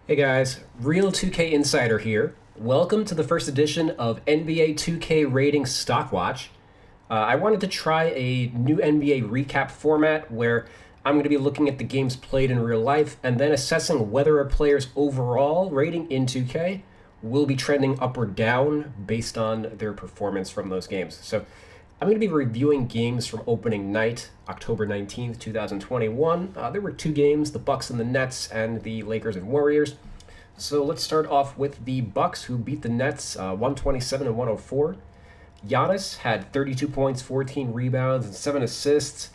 Hey guys, Real 2K Insider here. Welcome to the first edition of NBA 2K Rating Stockwatch. I wanted to try a new NBA recap format where I'm going to be looking at the games played in real life and then assessing whether a player's overall rating in 2K will be trending up or down based on their performance from those games. So I'm going to be reviewing games from opening night, October 19th, 2021. There were two games, the Bucks and the Nets, and the Lakers and Warriors. So let's start off with the Bucks, who beat the Nets 127 and 104. Giannis had 32 points, 14 rebounds, and 7 assists.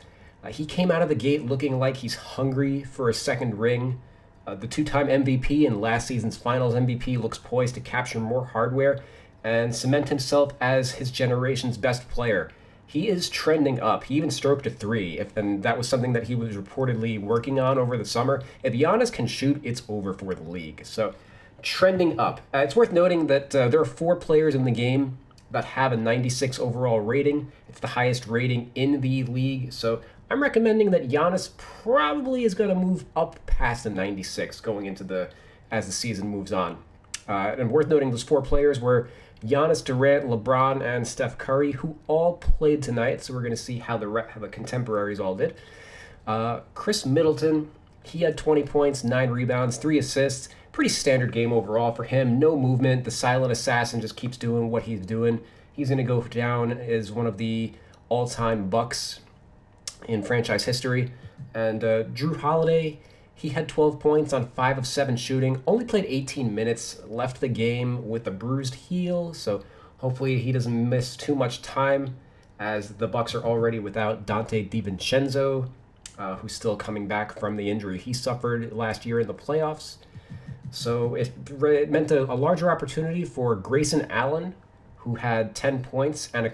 He came out of the gate looking like he's hungry for a second ring. The two-time MVP and last season's Finals MVP looks poised to capture more hardware and cement himself as his generation's best player. He is trending up. He even stroked a three, and that was something that he was reportedly working on over the summer. If Giannis can shoot, it's over for the league. So, trending up. It's worth noting that there are four players in the game that have a 96 overall rating. It's the highest rating in the league. So, I'm recommending that Giannis probably is going to move up past the 96 going into as the season moves on. And worth noting, those four players were Giannis, Durant, LeBron, and Steph Curry, who all played tonight. So we're going to see how the contemporaries all did. Chris Middleton, he had 20 points, 9 rebounds, 3 assists. Pretty standard game overall for him. No movement. The silent assassin just keeps doing what he's doing. He's going to go down as one of the all-time Bucks in franchise history. And Drew Holiday, he had 12 points on 5 of 7 shooting, only played 18 minutes, left the game with a bruised heel, so hopefully he doesn't miss too much time as the Bucks are already without Dante DiVincenzo, who's still coming back from the injury he suffered last year in the playoffs. So it meant a larger opportunity for Grayson Allen, who had 10 points and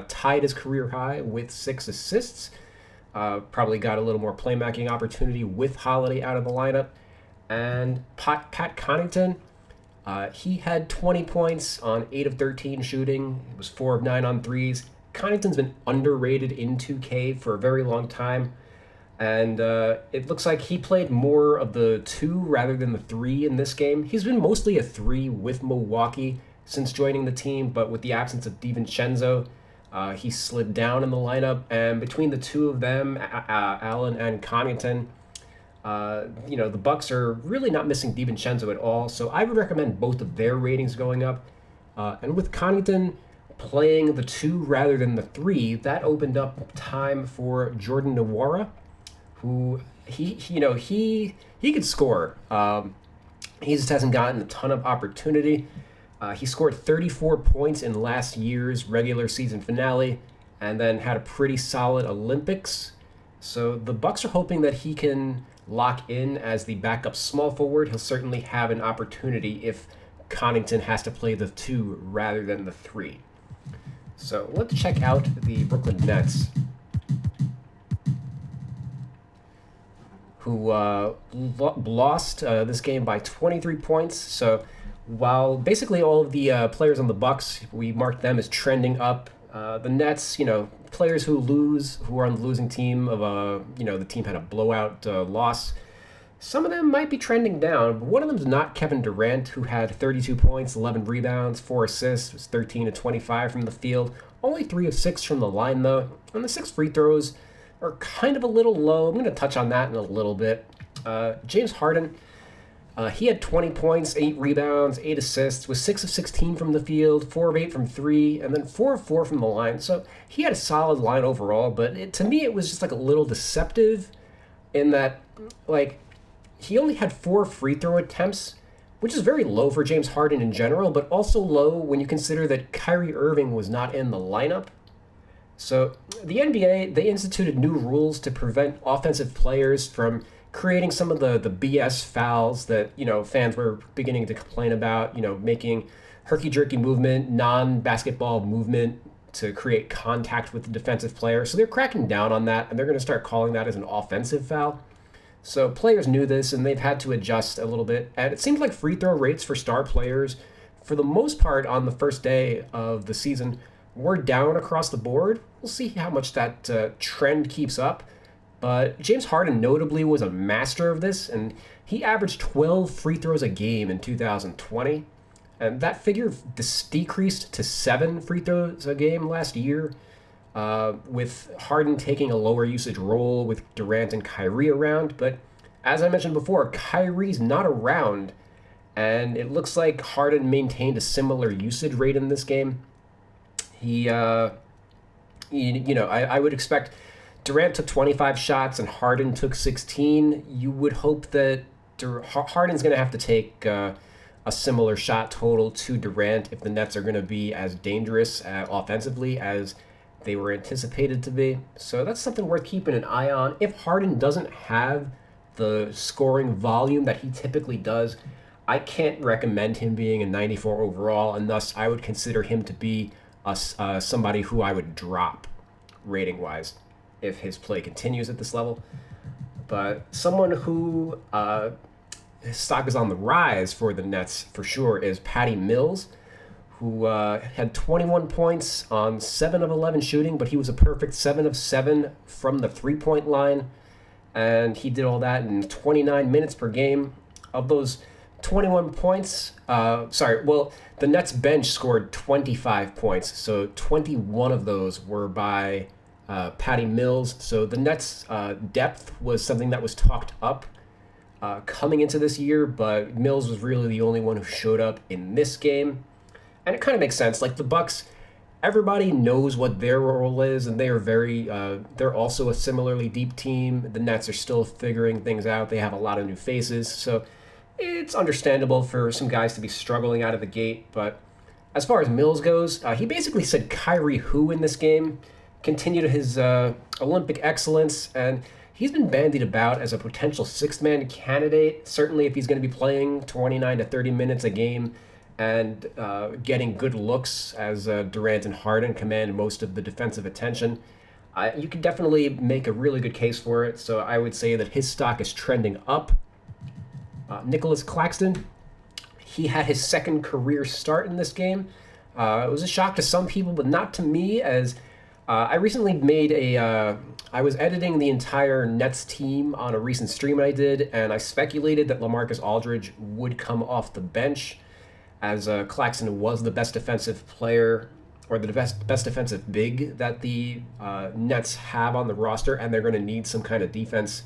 tied his career high with 6 assists. Probably got a little more playmaking opportunity with Holiday out of the lineup. And Pat Connaughton, he had 20 points on 8 of 13 shooting. It was 4 of 9 on threes. Connaughton's been underrated in 2K for a very long time. And it looks like he played more of the 2 rather than the 3 in this game. He's been mostly a 3 with Milwaukee since joining the team, but with the absence of DiVincenzo, he slid down in the lineup, and between the two of them, Allen and Connaughton, the Bucks are really not missing DiVincenzo at all. So I would recommend both of their ratings going up. And with Connaughton playing the 2 rather than the 3, that opened up time for Jordan Nwora, who he could score. He just hasn't gotten a ton of opportunity. He scored 34 points in last year's regular season finale and then had a pretty solid Olympics. So the Bucks are hoping that he can lock in as the backup small forward. He'll certainly have an opportunity if Connaughton has to play the 2 rather than the 3. So let's check out the Brooklyn Nets, who lost this game by 23 points. So while basically all of the players on the Bucks, we marked them as trending up. The Nets, players who lose, who are on the losing team of the team had a blowout loss. Some of them might be trending down, but one of them is not Kevin Durant, who had 32 points, 11 rebounds, 4 assists, was 13 to 25 from the field. Only 3 of 6 from the line, though. And the 6 free throws are kind of a little low. I'm going to touch on that in a little bit. James Harden, he had 20 points, 8 rebounds, 8 assists, was 6 of 16 from the field, 4 of 8 from 3, and then 4 of 4 from the line. So he had a solid line overall, but to me it was just like a little deceptive in that, he only had 4 free throw attempts, which is very low for James Harden in general, but also low when you consider that Kyrie Irving was not in the lineup. So the NBA, they instituted new rules to prevent offensive players from creating some of the BS fouls that, fans were beginning to complain about, making herky-jerky movement, non-basketball movement to create contact with the defensive player. So they're cracking down on that, and they're going to start calling that as an offensive foul. So players knew this, and they've had to adjust a little bit. And it seems like free throw rates for star players, for the most part on the first day of the season, were down across the board. We'll see how much that trend keeps up. But James Harden notably was a master of this, and he averaged 12 free throws a game in 2020. And that figure decreased to 7 free throws a game last year, with Harden taking a lower usage role with Durant and Kyrie around. But as I mentioned before, Kyrie's not around, and it looks like Harden maintained a similar usage rate in this game. I would expect Durant took 25 shots and Harden took 16. You would hope that Harden's going to have to take a similar shot total to Durant if the Nets are going to be as dangerous offensively as they were anticipated to be. So that's something worth keeping an eye on. If Harden doesn't have the scoring volume that he typically does, I can't recommend him being a 94 overall, and thus I would consider him to be somebody who I would drop rating-wise if his play continues at this level. But someone who his stock is on the rise for the Nets for sure is Patty Mills, who had 21 points on 7 of 11 shooting, but he was a perfect 7 of 7 from the three-point line, and he did all that in 29 minutes per game. Of those 21 points, the Nets bench scored 25 points, so 21 of those were by Patty Mills. So the Nets' depth was something that was talked up coming into this year, but Mills was really the only one who showed up in this game. And it kind of makes sense. Like the Bucks, everybody knows what their role is, and they are they're also a similarly deep team. The Nets are still figuring things out. They have a lot of new faces, so it's understandable for some guys to be struggling out of the gate. But as far as Mills goes, he basically said Kyrie who in this game, continued his Olympic excellence, and he's been bandied about as a potential sixth-man candidate, certainly if he's going to be playing 29 to 30 minutes a game and getting good looks as Durant and Harden command most of the defensive attention. You can definitely make a really good case for it, so I would say that his stock is trending up. Nicholas Claxton, he had his second career start in this game. It was a shock to some people, but not to me, as I recently made I was editing the entire Nets team on a recent stream I did, and I speculated that LaMarcus Aldridge would come off the bench, as Claxton was the best defensive player, or the best defensive big that the Nets have on the roster, and they're going to need some kind of defense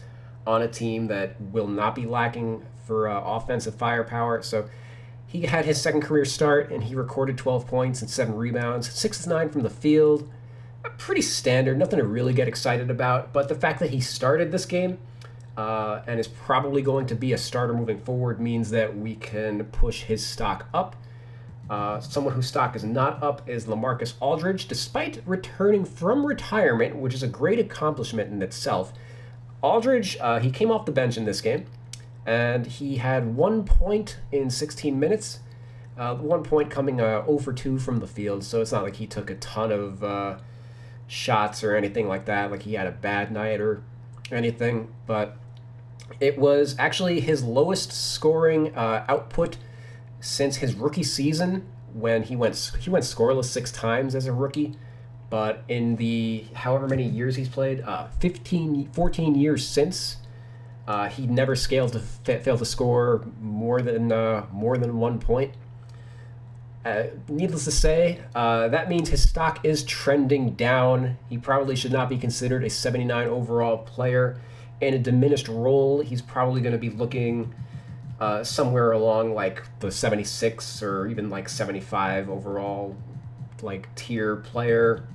on a team that will not be lacking for offensive firepower. So he had his second career start, and he recorded 12 points and 7 rebounds, 6 of 9 from the field. Pretty standard, nothing to really get excited about. But the fact that he started this game and is probably going to be a starter moving forward means that we can push his stock up. Someone whose stock is not up is LaMarcus Aldridge, despite returning from retirement, which is a great accomplishment in itself. Aldridge, he came off the bench in this game, and he had 1 point in 16 minutes. 1 point coming 0 for 2 from the field, so it's not like he took a ton of shots or anything like that, like he had a bad night or anything. But it was actually his lowest scoring output since his rookie season, when he went scoreless 6 times as a rookie. But in the however many years he's played, 14 years since, he never failed to score more than 1 point. Needless to say, that means his stock is trending down. He probably should not be considered a 79 overall player. In a diminished role, he's probably going to be looking somewhere along like the 76 or even like 75 overall like tier player.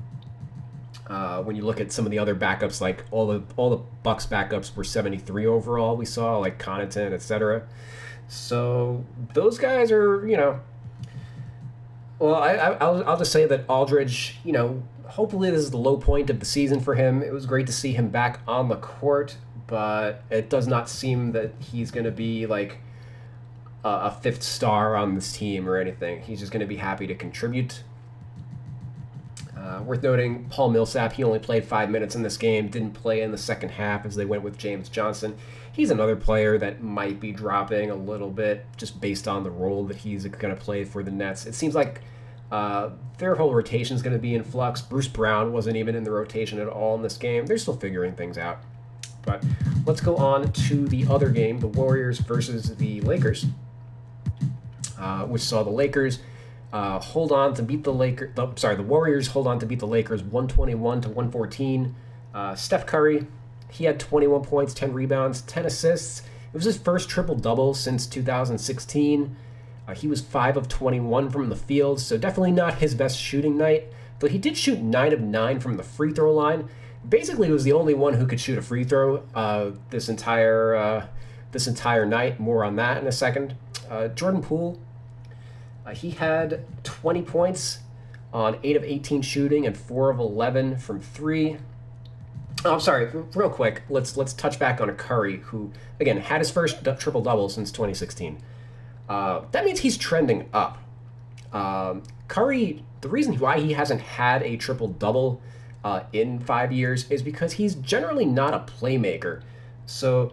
When you look at some of the other backups, like all the Bucks backups were 73 overall, we saw, like Connaughton, etc. So those guys are, well, I'll just say that Aldridge, hopefully this is the low point of the season for him. It was great to see him back on the court, but it does not seem that he's going to be like a fifth star on this team or anything. He's just going to be happy to contribute. Worth noting, Paul Millsap, he only played 5 minutes in this game, didn't play in the second half as they went with James Johnson. He's another player that might be dropping a little bit just based on the role that he's going to play for the Nets. It seems like their whole rotation is going to be in flux. Bruce Brown wasn't even in the rotation at all in this game. They're still figuring things out. But let's go on to the other game, the Warriors versus the Lakers, which saw the Lakers hold on to beat the Lakers. The Warriors hold on to beat the Lakers 121-114. Steph Curry, he had 21 points, 10 rebounds, 10 assists. It was his first triple-double since 2016. He was 5 of 21 from the field, so definitely not his best shooting night. Though he did shoot 9 of 9 from the free throw line. Basically, he was the only one who could shoot a free throw this entire night. More on that in a second. Jordan Poole, he had 20 points on 8 of 18 shooting and 4 of 11 from 3. Oh, I'm sorry. Real quick, let's touch back on Curry, who again had his first triple double since 2016. That means he's trending up. Curry, the reason why he hasn't had a triple double in 5 years is because he's generally not a playmaker. So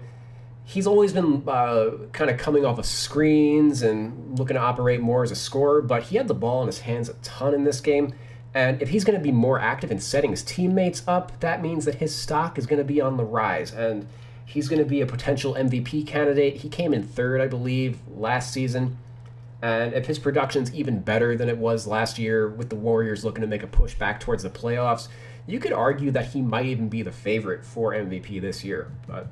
he's always been kind of coming off of screens and looking to operate more as a scorer, but he had the ball in his hands a ton in this game. And if he's going to be more active in setting his teammates up, that means that his stock is going to be on the rise. And he's going to be a potential MVP candidate. He came in third, I believe, last season. And if his production's even better than it was last year with the Warriors looking to make a push back towards the playoffs, you could argue that he might even be the favorite for MVP this year. But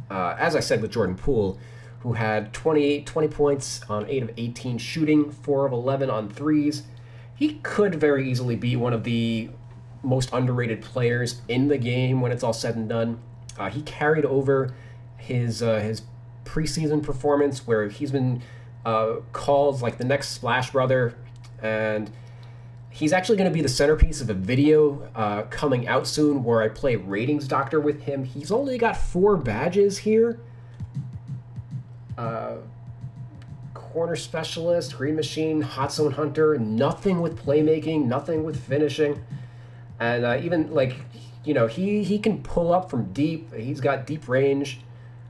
as I said with Jordan Poole, who had 20 points on 8 of 18 shooting, 4 of 11 on threes, he could very easily be one of the most underrated players in the game when it's all said and done. He carried over his preseason performance, where he's been called like the next Splash Brother, and he's actually going to be the centerpiece of a video coming out soon where I play ratings doctor with him. He's only got 4 badges here. Corner specialist, green machine, hot zone hunter, nothing with playmaking, nothing with finishing. And even he can pull up from deep. He's got deep range.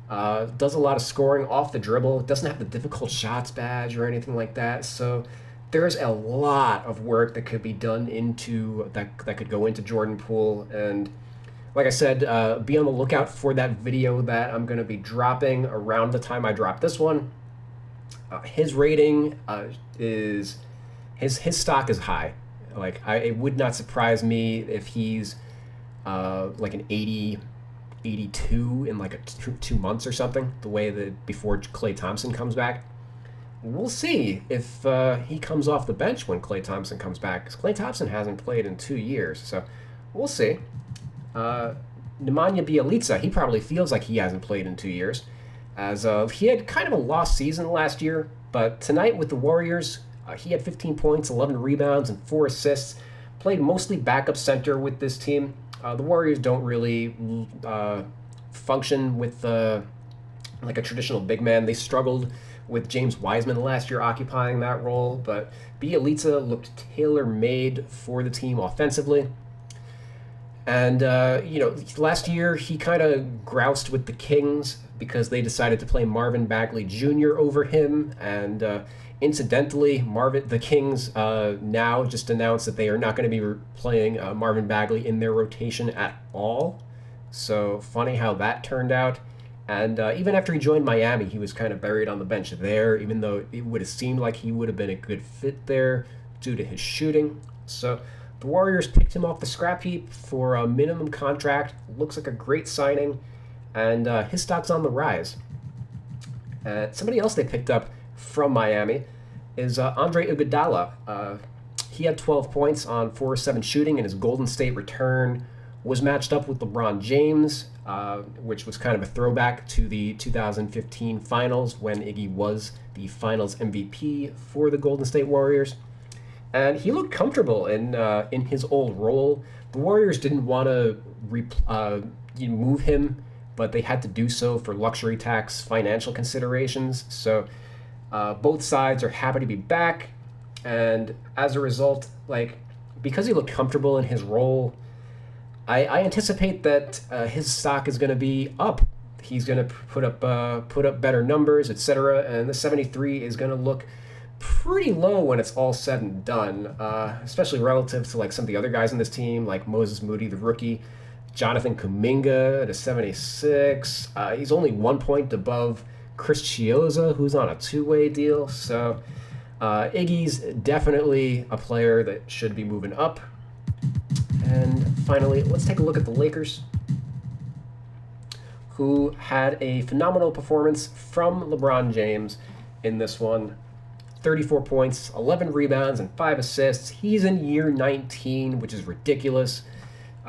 Does a lot of scoring off the dribble. Doesn't have the difficult shots badge or anything like that. So there's a lot of work that could be done that could go into Jordan Poole. And like I said, be on the lookout for that video that I'm going to be dropping around the time I drop this one. His rating is his stock is high. It would not surprise me if he's like an 80, 82 in like 2 months or something. The way that before Klay Thompson comes back, we'll see if he comes off the bench when Klay Thompson comes back. Because Klay Thompson hasn't played in 2 years, so we'll see. Nemanja Bjelica, he probably feels like he hasn't played in 2 years, as he had kind of a lost season last year. But tonight with the Warriors, he had 15 points, 11 rebounds, and 4 assists. Played mostly backup center with this team. The Warriors don't really function with like a traditional big man. They struggled with James Wiseman last year occupying that role, but Bjelica looked tailor-made for the team offensively. And, last year he kind of groused with the Kings because they decided to play Marvin Bagley Jr. over him. And incidentally, the Kings now just announced that they are not going to be playing Marvin Bagley in their rotation at all. So funny how that turned out. And even after he joined Miami, he was kind of buried on the bench there, even though it would have seemed like he would have been a good fit there due to his shooting. So the Warriors picked him off the scrap heap for a minimum contract. Looks like a great signing, and his stock's on the rise. Somebody else they picked up from Miami is Andre Iguodala. He had 12 points on 4 of 7 shooting, and his Golden State return was matched up with LeBron James, which was kind of a throwback to the 2015 finals when Iggy was the finals MVP for the Golden State Warriors. And he looked comfortable in his old role. The Warriors didn't want to move him, but they had to do so for luxury tax financial considerations. So both sides are happy to be back. And as a result, because he looked comfortable in his role, I anticipate that his stock is going to be up. He's going to put up better numbers, etc. And the 73 is going to look pretty low when it's all said and done, especially relative to some of the other guys in this team, like Moses Moody, the rookie. Jonathan Kuminga at a 76. He's only 1 point above Chris Chioza, who's on a two-way deal. So Iggy's definitely a player that should be moving up. And finally, let's take a look at the Lakers, who had a phenomenal performance from LeBron James in this one. 34 points, 11 rebounds, and 5 assists. He's in year 19, which is ridiculous.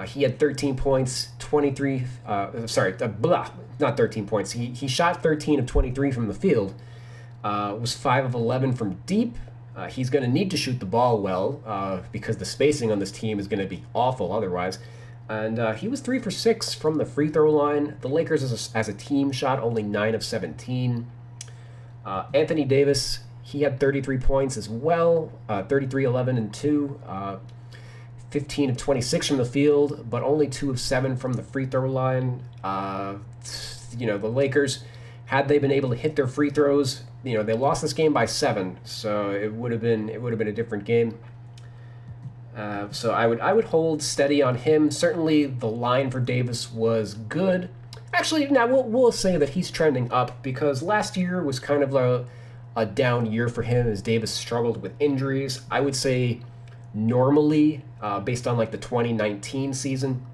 He had 13 points, 23, not 13 points. He shot 13 of 23 from the field, was 5 of 11 from deep. He's going to need to shoot the ball well because the spacing on this team is going to be awful otherwise. And he was 3 for 6 from the free throw line. The Lakers as a team shot only 9 of 17. Anthony Davis, he had 33 points as well, 33, 11, and 2. 15 of 26 from the field, but only 2 of 7 from the free throw line. The Lakers, had they been able to hit their free throws, they lost this game by 7, so it would have been a different game. So I would hold steady on him. Certainly, the line for Davis was good. Actually, now we'll say that he's trending up because last year was kind of a down year for him as Davis struggled with injuries. I would say normally, based on like the 2019 season,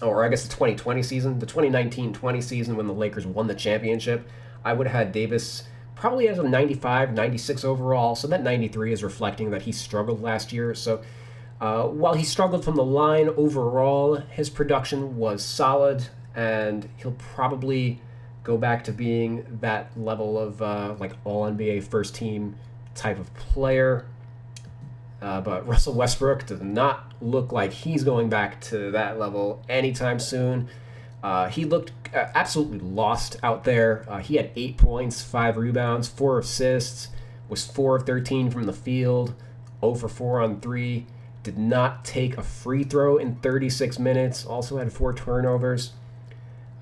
or I guess the 2020 season, the 2019-20 season when the Lakers won the championship, I would have had Davis probably as a 95, 96 overall. So that 93 is reflecting that he struggled last year. So while he struggled from the line overall, his production was solid, and he'll probably go back to being that level of like all-NBA first-team type of player. But Russell Westbrook does not look like he's going back to that level anytime soon. He looked absolutely lost out there. He had 8 points, 5 rebounds, 4 assists, was 4 of 13 from the field, 0 for 4 on 3, did not take a free throw in 36 minutes, also had 4 turnovers.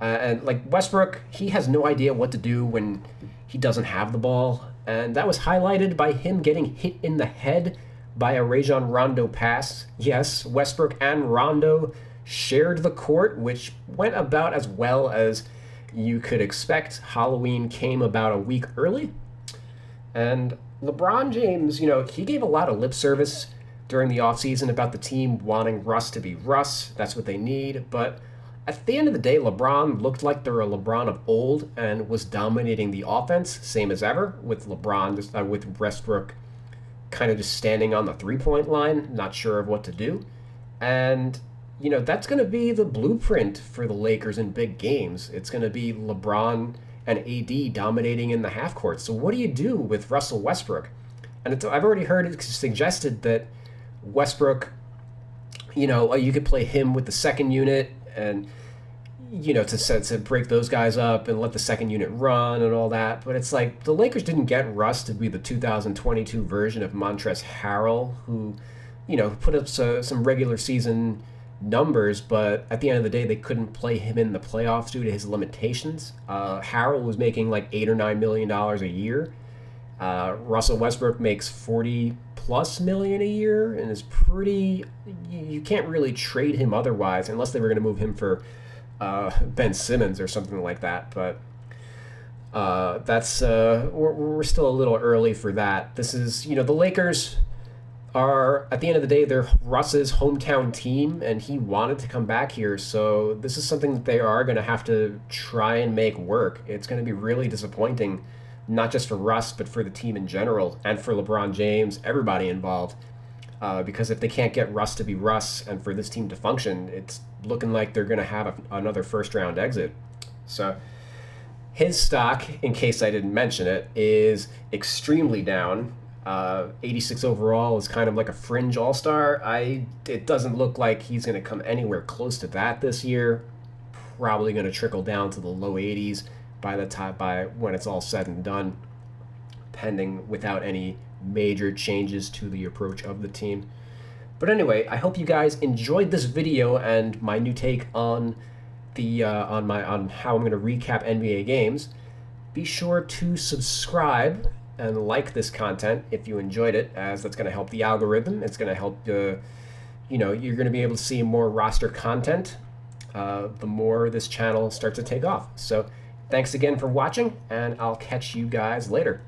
And like Westbrook, he has no idea what to do when he doesn't have the ball. And that was highlighted by him getting hit in the head by a Rajon Rondo pass. Yes, Westbrook and Rondo shared the court, which went about as well as you could expect. Halloween came about a week early. And LeBron James, he gave a lot of lip service during the offseason about the team wanting Russ to be Russ. That's what they need. But at the end of the day, LeBron looked like they're a LeBron of old and was dominating the offense, same as ever, with with Westbrook kind of just standing on the three-point line, not sure of what to do. And, that's going to be the blueprint for the Lakers in big games. It's going to be LeBron and AD dominating in the half court. So what do you do with Russell Westbrook? And I've already heard it suggested that Westbrook, you could play him with the second unit and, to break those guys up and let the second unit run and all that. But it's like the Lakers didn't get Russ to be the 2022 version of Montrezl Harrell, who, put up some regular season numbers, but at the end of the day, they couldn't play him in the playoffs due to his limitations. Harrell was making like $8 or $9 million a year. Russell Westbrook makes $40+ million a year and is pretty. You can't really trade him otherwise unless they were going to move him for Ben Simmons or something like that. But we're still a little early for that. This is the Lakers are, at the end of the day, they're Russ's hometown team, and he wanted to come back here. So this is something that they are going to have to try and make work. It's going to be really disappointing, not just for Russ, but for the team in general, and for LeBron James, everybody involved. Because if they can't get Russ to be Russ and for this team to function, it's looking like they're going to have another first-round exit. So his stock, in case I didn't mention it, is extremely down. 86 overall is kind of like a fringe all-star. It doesn't look like he's going to come anywhere close to that this year. Probably going to trickle down to the low 80s by when it's all said and done, pending without any major changes to the approach of the team. But anyway, I hope you guys enjoyed this video and my new take on on how I'm going to recap NBA games. Be sure to subscribe and like this content if you enjoyed it, as that's going to help the algorithm. It's going to help you're going to be able to see more roster content. the more this channel starts to take off. So thanks again for watching, and I'll catch you guys later.